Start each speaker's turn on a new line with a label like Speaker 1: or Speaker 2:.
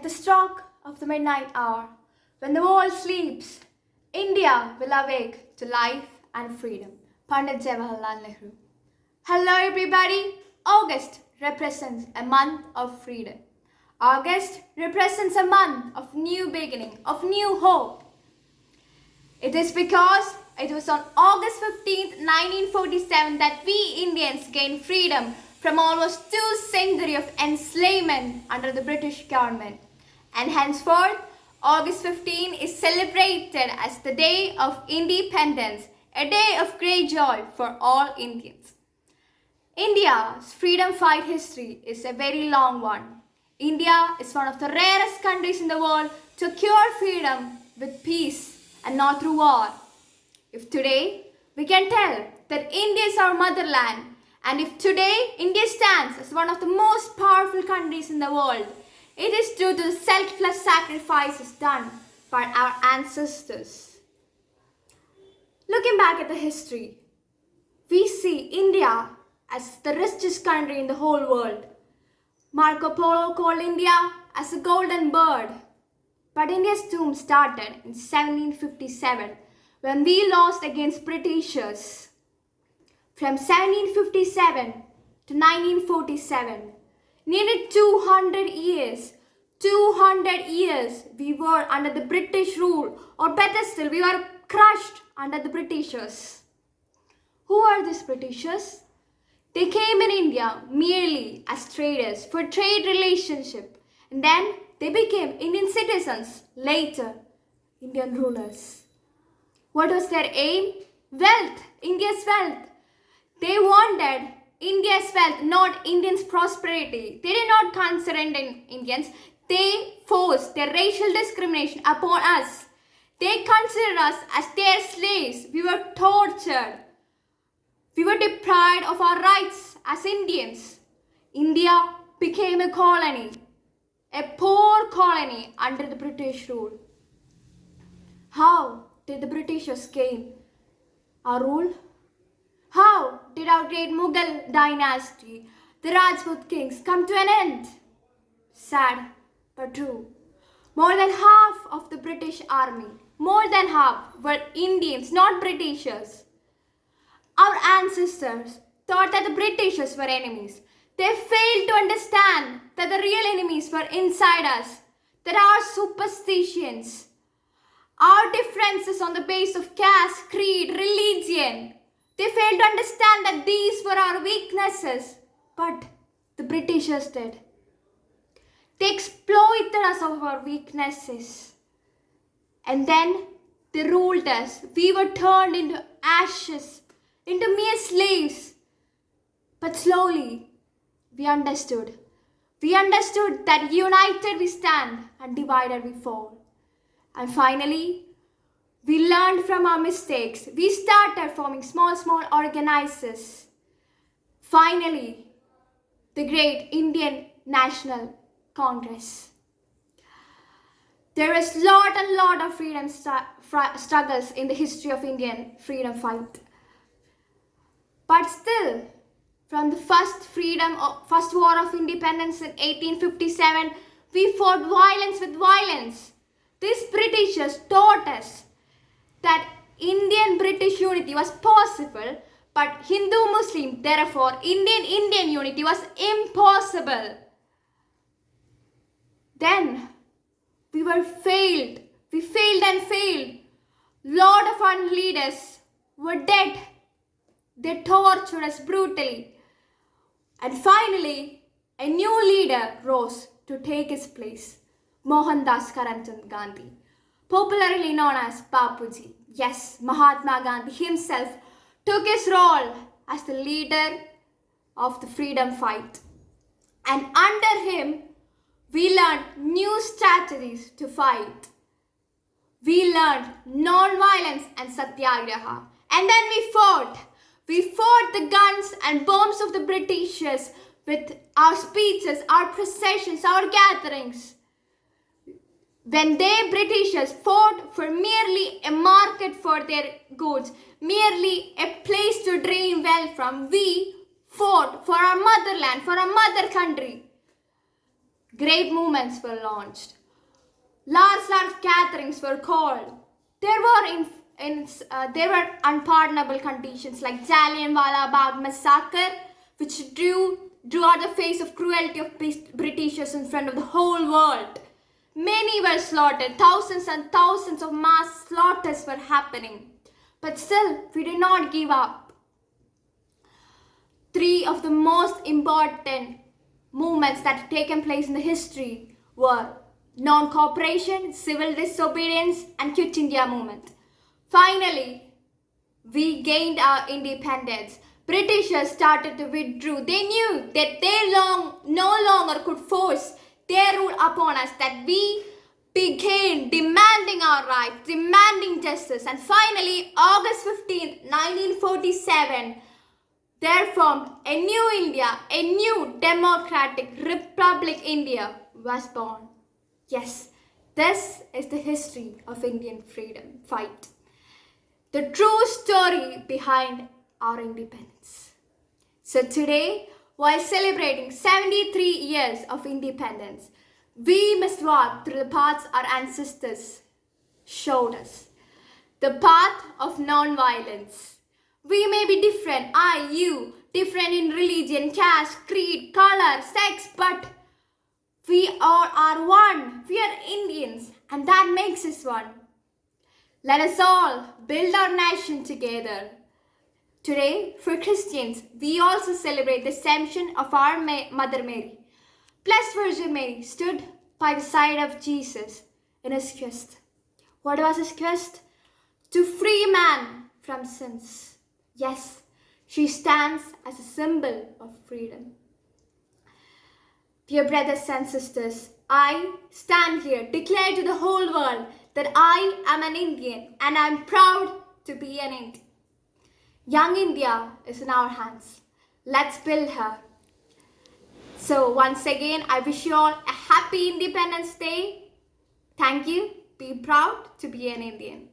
Speaker 1: At the stroke of the midnight hour, when the world sleeps, India will awake to life and freedom. Pandit Jawaharlal Nehru. Hello everybody. August represents a month of freedom. August represents a month of new beginning, of new hope. It is because it was on August 15th, 1947 that we Indians gained freedom from almost 2 centuries of enslavement under the British government. And henceforth, August 15 is celebrated as the Day of Independence, a day of great joy for all Indians. India's freedom fight history is a very long one. India is one of the rarest countries in the world to acquire freedom with peace and not through war. If today we can tell that India is our motherland, and if today India stands as one of the most powerful countries in the world, it is due to the selfless sacrifices done by our ancestors. Looking back at the history, we see India as the richest country in the whole world. Marco Polo called India as a golden bird. But India's doom started in 1757 when we lost against Britishers. From 1757 to 1947, nearly 200 years we were under the British rule, or better still, we were crushed under the Britishers. Who are these Britishers? They came in India merely as traders for trade relationship, and then they became Indian citizens, later Indian rulers. What was their aim? Wealth, India's wealth. They wanted India's wealth, not Indians' prosperity. They did not consider Indians. They forced their racial discrimination upon us. They considered us as their slaves. We were tortured. We were deprived of our rights as Indians. India became a colony, a poor colony under the British rule. How did the Britishers gain our rule? How did our great Mughal dynasty, the Rajput kings, come to an end? Sad but true. More than half of the British army, more than half, were Indians, not Britishers. Our ancestors thought that the Britishers were enemies. They failed to understand that the real enemies were inside us, that our superstitions, our differences on the basis of caste, creed, religion, they failed to understand that these were our weaknesses. But the Britishers did. They exploited us of our weaknesses. And then they ruled us. We were turned into ashes, into mere slaves. But slowly, we understood. We understood that united we stand and divided we fall. And finally, we learned from our mistakes. We started forming small organizations. Finally, the great Indian National Congress. There is lot of freedom struggles in the history of Indian freedom fight. But still, from the first war of independence in 1857, we fought violence with violence. These Britishers taught us that Indian-British unity was possible, but Hindu-Muslim, therefore Indian-Indian unity was impossible. Then we failed. We failed and failed. Lot of our leaders were dead. They tortured us brutally. And finally, a new leader rose to take his place. Mohandas Karamchand Gandhi, popularly known as Bapuji. Yes, Mahatma Gandhi himself took his role as the leader of the freedom fight. And under him, we learned new strategies to fight. We learned non-violence and satyagraha. And then we fought. We fought the guns and bombs of the Britishers with our speeches, our processions, our gatherings. When they Britishers fought for merely a market for their goods, merely a place to drain wealth from, we fought for our motherland, for our mother country. Great movements were launched. Large gatherings were called. There were unpardonable conditions like Jallianwala Bagh massacre, which drew out the face of cruelty of Britishers in front of the whole world. Many were slaughtered. Thousands and thousands of mass slaughters were happening. But still, we did not give up. Three of the most important movements that have taken place in the history were non-cooperation, civil disobedience, and Quit India movement. Finally, we gained our independence. Britishers started to withdraw. They knew that they no longer could force their rule upon us, that we began demanding our rights, demanding justice. And finally, August 15th, 1947, there formed a new India, a new democratic Republic India was born. Yes, this is the history of Indian freedom fight. The true story behind our independence. So today, while celebrating 73 years of independence, we must walk through the paths our ancestors showed us. The path of non-violence. We may be different, you, different in religion, caste, creed, color, sex, but we all are one. We are Indians, and that makes us one. Let us all build our nation together. Today, for Christians, we also celebrate the Ascension of our Mother Mary. Blessed Virgin Mary stood by the side of Jesus in his quest. What was his quest? To free man from sins. Yes, she stands as a symbol of freedom. Dear brothers and sisters, I stand here, declare to the whole world that I am an Indian and I am proud to be an Indian. Young India is in our hands. Let's build her. So once again, I wish you all a happy Independence Day. Thank you. Be proud to be an Indian.